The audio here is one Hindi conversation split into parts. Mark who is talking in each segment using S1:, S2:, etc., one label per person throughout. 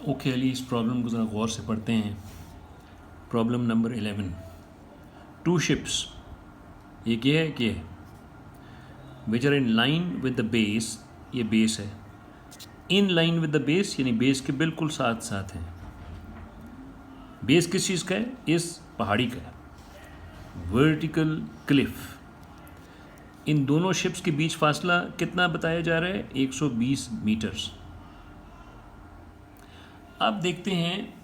S1: ओके अली, इस प्रॉब्लम को ज़रा गौर से पढ़ते हैं। प्रॉब्लम नंबर 11, टू शिप्स, ये क्या है कि which are in line with the base, ये बेस है, in line with the base यानी बेस के बिल्कुल साथ साथ हैं। बेस किस चीज़ का है? इस पहाड़ी का है, वर्टिकल क्लिफ। इन दोनों शिप्स के बीच फासला कितना बताया जा रहा है? 120 मीटर्स। अब देखते हैं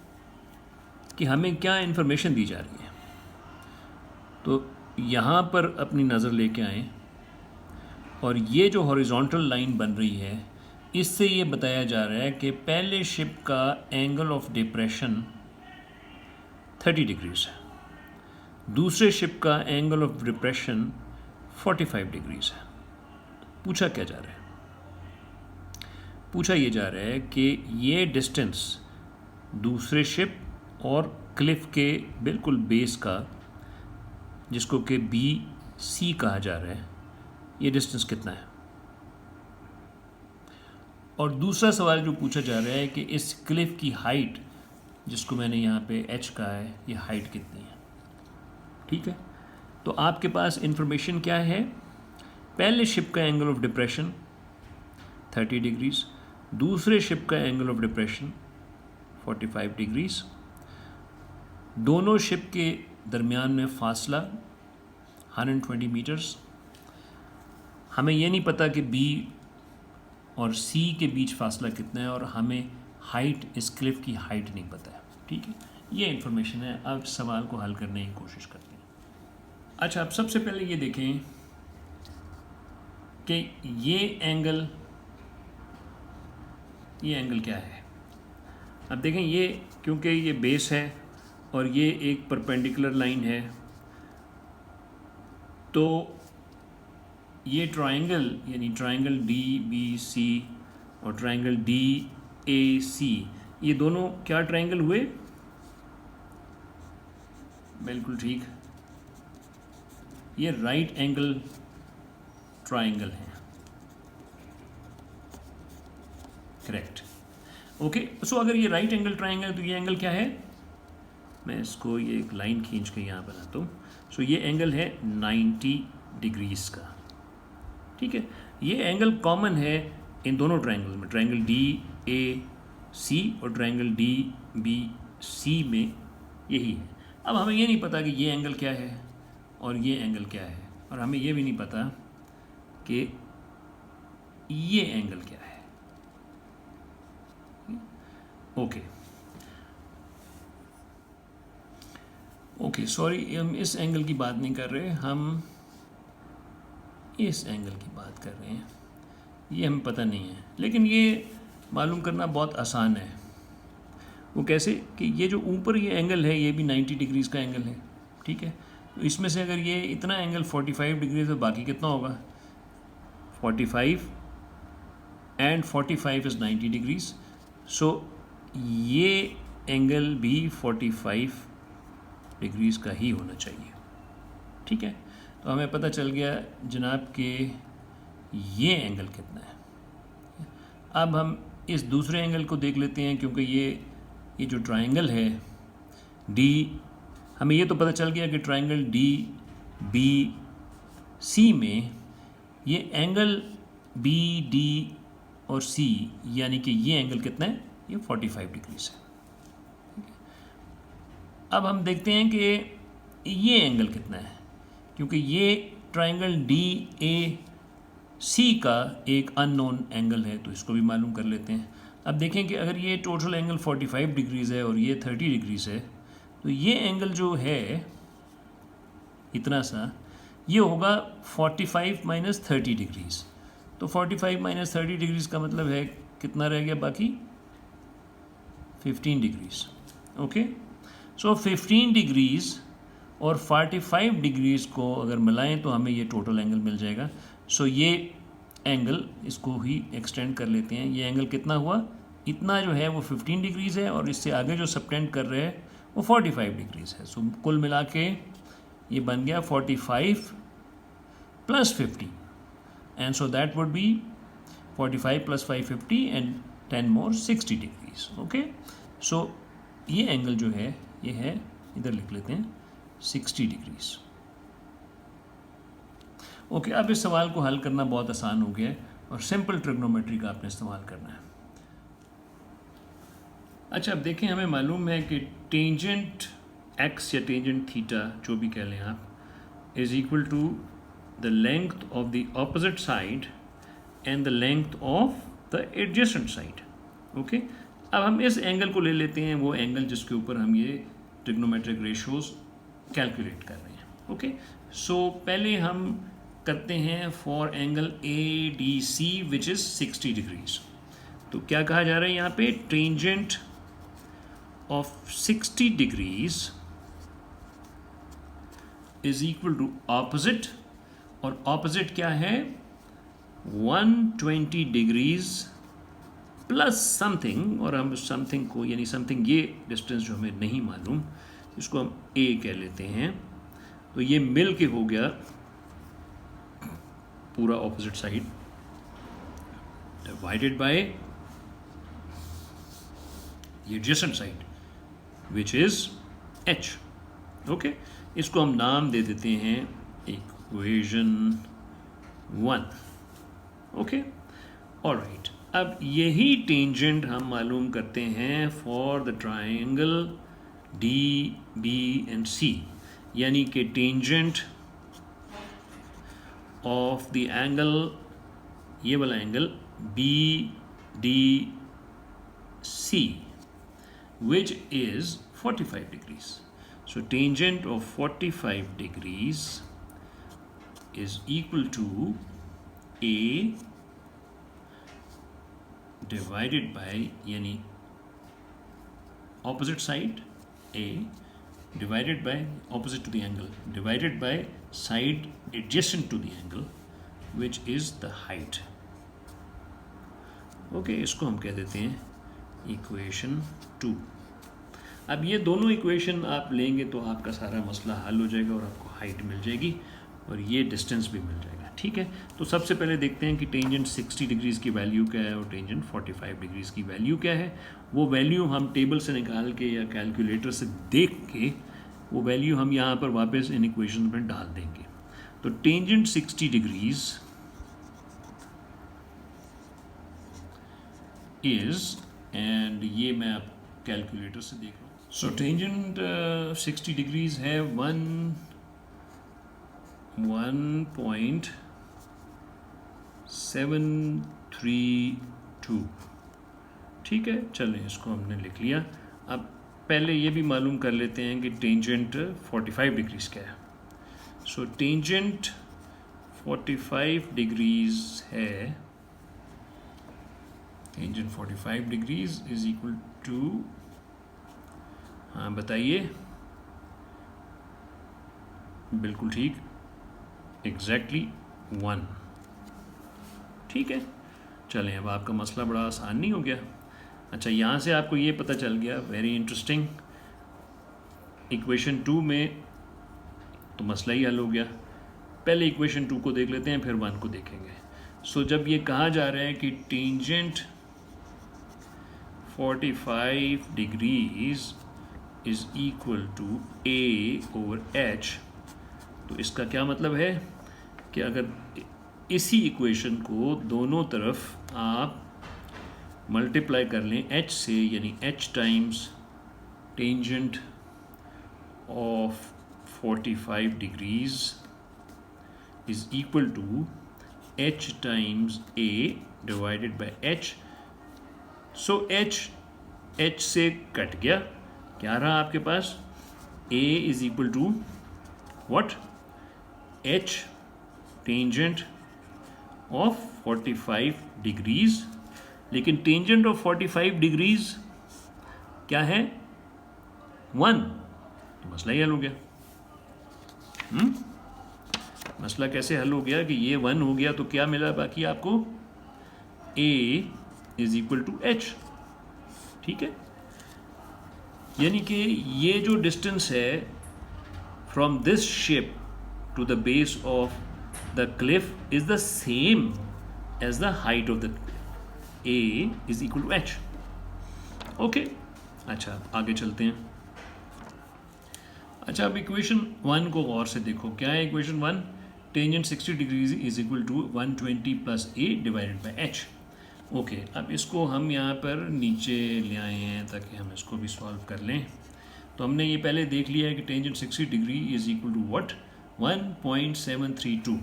S1: कि हमें क्या इन्फॉर्मेशन दी जा रही है। तो यहाँ पर अपनी नज़र लेके आएँ और ये जो हॉरिजॉन्टल लाइन बन रही है, इससे ये बताया जा रहा है कि पहले शिप का एंगल ऑफ डिप्रेशन 30 डिग्रीज है, दूसरे शिप का एंगल ऑफ डिप्रेशन 45 डिग्रीज है। पूछा क्या जा रहा है? पूछा ये जा रहा है कि ये डिस्टेंस दूसरे शिप और क्लिफ के बिल्कुल बेस का, जिसको कि BC कहा जा रहा है, ये डिस्टेंस कितना है। और दूसरा सवाल जो पूछा जा रहा है कि इस क्लिफ की हाइट, जिसको मैंने यहाँ पे H कहा है, ये हाइट कितनी है। ठीक है, तो आपके पास इंफॉर्मेशन क्या है? पहले शिप का एंगल ऑफ डिप्रेशन 30 डिग्रीज, दूसरे शिप का एंगल ऑफ डिप्रेशन 45 डिग्रीज, दोनों शिप के दरमियान में फासला 120 मीटर्स। हमें ये नहीं पता कि B और C के बीच फासला कितना है, और हमें हाइट, इस क्लिफ की हाइट नहीं पता है। ठीक है, ये इन्फॉर्मेशन है। अब सवाल को हल करने की कोशिश करते हैं। अच्छा, अब सबसे पहले ये देखें कि ये एंगल क्या है। अब देखें, ये क्योंकि ये बेस है और ये एक परपेंडिकुलर लाइन है, तो ये ट्रायंगल यानी ट्रायंगल DBC और ट्रायंगल DAC, ये दोनों क्या ट्रायंगल हुए? बिल्कुल ठीक, ये राइट एंगल ट्रायंगल है। करेक्ट। ओके, सो अगर ये राइट एंगल ट्रायंगल, तो ये एंगल क्या है? मैं इसको ये एक लाइन खींच के यहाँ बनाता हूँ। सो ये एंगल है 90 डिग्रीज का। ठीक है, ये एंगल कॉमन है इन दोनों ट्रायंगल में, ट्रायंगल DAC और ट्रायंगल DBC में यही है। अब हमें ये नहीं पता कि ये एंगल क्या है और ये एंगल क्या है, और हमें ये भी नहीं पता कि ये एंगल क्या है। ओके, सॉरी, हम इस एंगल की बात नहीं कर रहे, हम इस एंगल की बात कर रहे हैं। ये हमें पता नहीं है, लेकिन ये मालूम करना बहुत आसान है। वो कैसे कि ये जो ऊपर ये एंगल है, ये भी 90 डिग्रीज़ का एंगल है। ठीक है, तो इसमें से अगर ये इतना एंगल 45 डिग्रीज है, बाकी कितना होगा? 45 एंड 45 इज़ 90 डिग्रीज। सो ये एंगल भी 45 डिग्रीज़ का ही होना चाहिए। ठीक है, तो हमें पता चल गया जनाब कि ये एंगल कितना है। अब हम इस दूसरे एंगल को देख लेते हैं, क्योंकि ये जो ट्रायंगल है D, हमें ये तो पता चल गया कि ट्रायंगल DBC में ये एंगल BD और C, यानी कि ये एंगल कितना है? ये 45 डिग्रीज है। अब हम देखते हैं कि ये एंगल कितना है, क्योंकि ये ट्रायंगल DAC का एक अननोन एंगल है, तो इसको भी मालूम कर लेते हैं। अब देखें कि अगर ये टोटल एंगल 45 डिग्रीज़ है और ये 30 डिग्रीज़ है, तो ये एंगल जो है इतना सा, ये होगा 45 माइनस 30 डिग्रीज़। तो 45 माइनस 30 डिग्रीज़ का मतलब है कितना रह गया बाकी? 15 डिग्रीज़। ओके, सो 15 डिग्रीज़ और 45 डिग्रीज़ को अगर मिलाएं तो हमें ये टोटल एंगल मिल जाएगा। सो ये एंगल, इसको ही एक्सटेंड कर लेते हैं। ये एंगल कितना हुआ? इतना जो है वो 15 डिग्रीज़ है, और इससे आगे जो सबटेंड कर रहे हैं वो 45 डिग्रीज़ है। सो कुल मिला के ये बन गया 45 plus 50, and so that would be 45 plus 550, and 10 more 60 degrees. Okay, so ये एंगल जो है ये है, इधर लिख लेते हैं 60 डिग्रीज। ओके, अब इस सवाल को हल करना बहुत आसान हो गया है और सिंपल ट्रिग्नोमेट्री का आपने इस्तेमाल करना है। अच्छा, अब देखें, हमें मालूम है कि टेंजेंट एक्स या टेंजेंट थीटा जो भी कह लें आप, is equal to the length of the opposite side and the length of the adjacent side. Okay, अब हम इस एंगल को ले लेते हैं, वो एंगल जिसके ऊपर हम ये ट्रिग्नोमेट्रिक रेशियोज कैलकुलेट कर रहे हैं। ओके, सो पहले हम करते हैं for angle A D C which is 60 degrees. तो क्या कहा जा रहा है यहाँ पे, tangent of 60 degrees is equal to opposite, और ऑपोजिट क्या है 120 डिग्रीज प्लस समथिंग, और हम समथिंग को यानी समथिंग ये डिस्टेंस जो हमें नहीं मालूम इसको हम ए कह लेते हैं। तो ये मिल के हो गया पूरा opposite side divided by adjacent side which is H. Okay, इसको हम नाम दे देते हैं इक्वेशन 1। ओके, ऑलराइट, अब यही टेंजेंट हम मालूम करते हैं for the triangle D B and C, यानी कि टेंजेंट ऑफ द एंगल, ये वाला angle B D C which is 45 degrees. So tangent of 45 degrees is equal to A divided by, यानी opposite side A divided by opposite to the angle divided by side adjacent to the angle which is the height. Okay, इसको हम कह देते हैं इक्वेशन 2। अब ये दोनों इक्वेशन आप लेंगे तो आपका सारा मसला हल हो जाएगा और आपको हाइट मिल जाएगी और ये डिस्टेंस भी मिल जाएगा। ठीक है, तो सबसे पहले देखते हैं कि टेंजेंट 60 डिग्रीज़ की वैल्यू क्या है और टेंजेंट 45 डिग्रीज़ की वैल्यू क्या है। वो वैल्यू हम टेबल से निकाल के या कैलकुलेटर से देख के वो वैल्यू हम यहाँ पर वापस इन इक्वेशन में डाल देंगे। तो टेंजेंट 60 डिग्रीज़ इज़, एंड ये मैं आप कैलकुलेटर से देख रहा हूँ, सो टेंजेंट 60 डिग्रीज है 1.732। ठीक है, चलें, इसको हमने लिख लिया। अब पहले ये भी मालूम कर लेते हैं कि टेंजेंट 45 डिग्रीज क्या है। सो टेंजेंट 45 डिग्रीज है, tangent 45 degrees is equal to, हाँ बताइए, बिल्कुल ठीक, एग्जैक्टली 1। ठीक है, चलें, अब आपका मसला बड़ा आसान नहीं हो गया। अच्छा, यहाँ से आपको ये पता चल गया, वेरी इंटरेस्टिंग, इक्वेशन 2 में तो मसला ही हल हो गया। पहले इक्वेशन 2 को देख लेते हैं, फिर 1 को देखेंगे। सो जब ये कहा जा रहा है कि tangent 45 degrees is equal to a over h, तो इसका क्या मतलब है कि अगर इसी इक्वेशन को दोनों तरफ आप मल्टीप्लाई कर लें एच से, यानी H times tangent of 45 degrees is equal to H times A divided by H. So H से कट गया, क्या रहा आपके पास, A is equal to what, H tangent of 45 degrees, लेकिन टेंजेंट ऑफ 45 डिग्रीज क्या है 1, तो मसला ही हल हो गया। मसला कैसे हल हो गया कि ये 1 हो गया, तो क्या मिला बाकी आपको, a is equal to h. ठीक है, यानी कि ये जो डिस्टेंस है from this ship to the base of the cliff is the same as the height of the cliff. A is equal to h. Okay, अच्छा आगे चलते हैं। अच्छा, अब इक्वेशन 1 को गौर से देखो। क्या है equation 1? Tangent 60 degrees is equal to 120 plus a divided by h. Okay, अब इसको हम यहाँ पर नीचे ले आए हैं ताकि हम इसको भी सॉल्व कर लें। तो हमने ये पहले देख लिया है कि tangent 60 degree is equal to what? 1.732।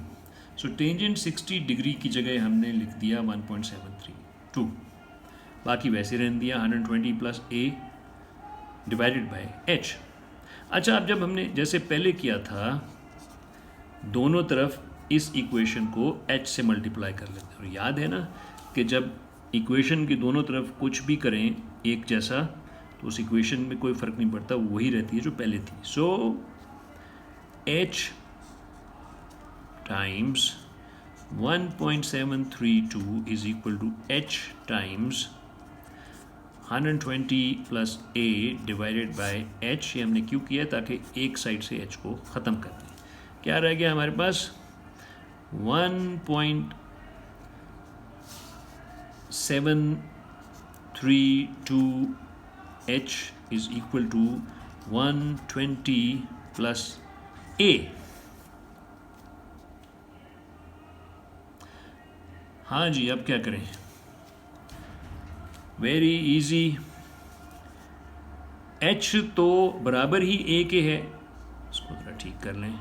S1: So tangent 60 degree की जगह हमने लिख दिया 1.732, बाकी वैसे रहने दिया 120 plus a divided by H. अच्छा, अब जब हमने जैसे पहले किया था, दोनों तरफ इस इक्वेशन को h से मल्टीप्लाई कर लेते हैं। और याद है ना कि जब इक्वेशन की दोनों तरफ कुछ भी करें एक जैसा, तो उस इक्वेशन में कोई फ़र्क नहीं पड़ता, वही रहती है जो पहले थी। So h times 1.732 is equal to h times 120 plus a divided by h। ये हमने क्यों किया? ताकि एक साइड से h को ख़त्म कर दें। क्या रह गया हमारे पास? 1.732h is equal to 120 plus a। हाँ जी, अब क्या करें? Very easy. h तो बराबर ही a के है, इसको थोड़ा ठीक कर लें।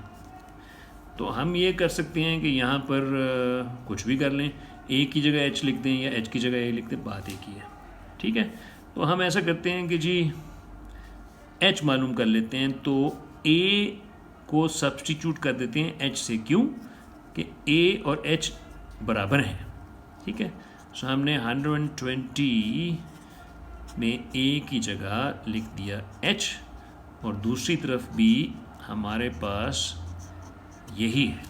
S1: तो हम ये कर सकते हैं कि यहाँ पर कुछ भी कर लें, a की जगह h लिख दें या h की जगह a लिख दें, बात एक ही है। ठीक है, तो हम ऐसा करते हैं कि जी h मालूम कर लेते हैं, तो a को सब्स्टिट्यूट कर देते हैं h से। क्यों? कि a और h बराबर हैं। ठीक है, सो हमने 120 में a की जगह लिख दिया h, और दूसरी तरफ भी हमारे पास यही है।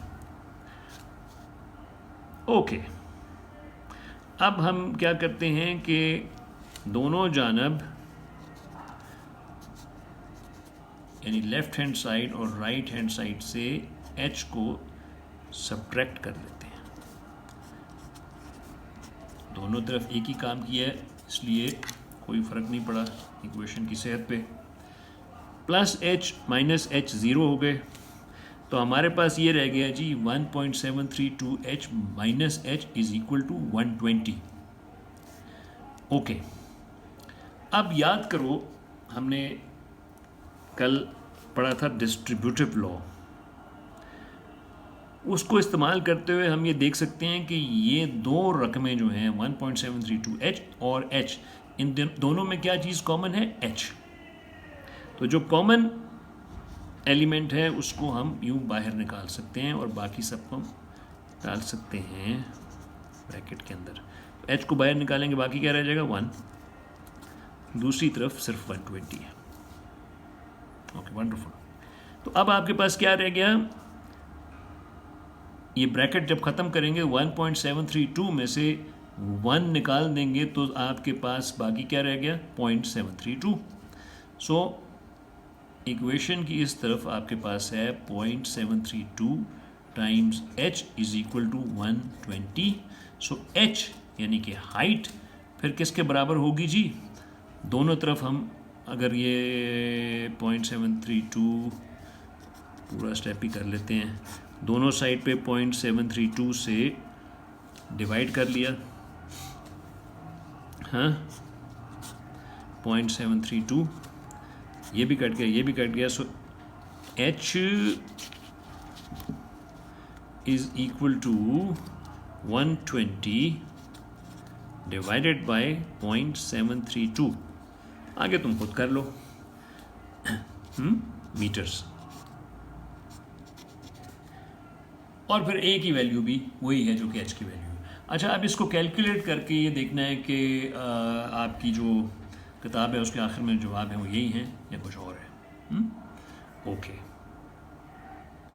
S1: ओके, अब हम क्या करते हैं कि दोनों जानब यानी लेफ्ट हैंड साइड और राइट हैंड साइड से h को सब्ट्रैक्ट कर लेते हैं। दोनों तरफ एक ही काम किया है, इसलिए कोई फ़र्क नहीं पड़ा इक्वेशन की सेहत पे। Plus h minus h zero हो गए, तो हमारे पास ये रह गया जी 1.732h minus h is equal to 120। Okay, अब याद करो हमने कल पढ़ा था डिस्ट्रीब्यूटिव लॉ। उसको इस्तेमाल करते हुए हम ये देख सकते हैं कि ये दो रकमें जो हैं 1.732h और h, इन दोनों में क्या चीज़ कॉमन है? h। तो जो कॉमन एलिमेंट है उसको हम यूँ बाहर निकाल सकते हैं और बाकी सबको डाल सकते हैं ब्रैकेट के अंदर। तो h को बाहर निकालेंगे, बाकी क्या रह जाएगा? 1। दूसरी तरफ सिर्फ 120 है। Okay, wonderful. तो अब आपके पास क्या रह गया? ये ब्रैकेट जब ख़त्म करेंगे 1.732 में से 1 निकाल देंगे तो आपके पास बाकी क्या रह गया? 0.732। सो इक्वेशन की इस तरफ आपके पास है 0.732 times h is equal to 120। So h यानी कि हाइट फिर किसके बराबर होगी जी? दोनों तरफ हम अगर ये 0.732 पूरा स्टेप ही कर लेते हैं, दोनों साइड पे 0.732 से डिवाइड कर लिया। हाँ, 0.732, ये भी कट गया, ये भी कट गया। So h is equal to 120 divided by 0.732। आगे तुम खुद कर लो मीटर्स। और फिर a की वैल्यू भी वही है जो कि h की वैल्यू है। अच्छा, अब इसको कैलकुलेट करके ये देखना है कि आपकी जो किताब है उसके आखिर में जवाब है वो यही है या कुछ और है। ओके।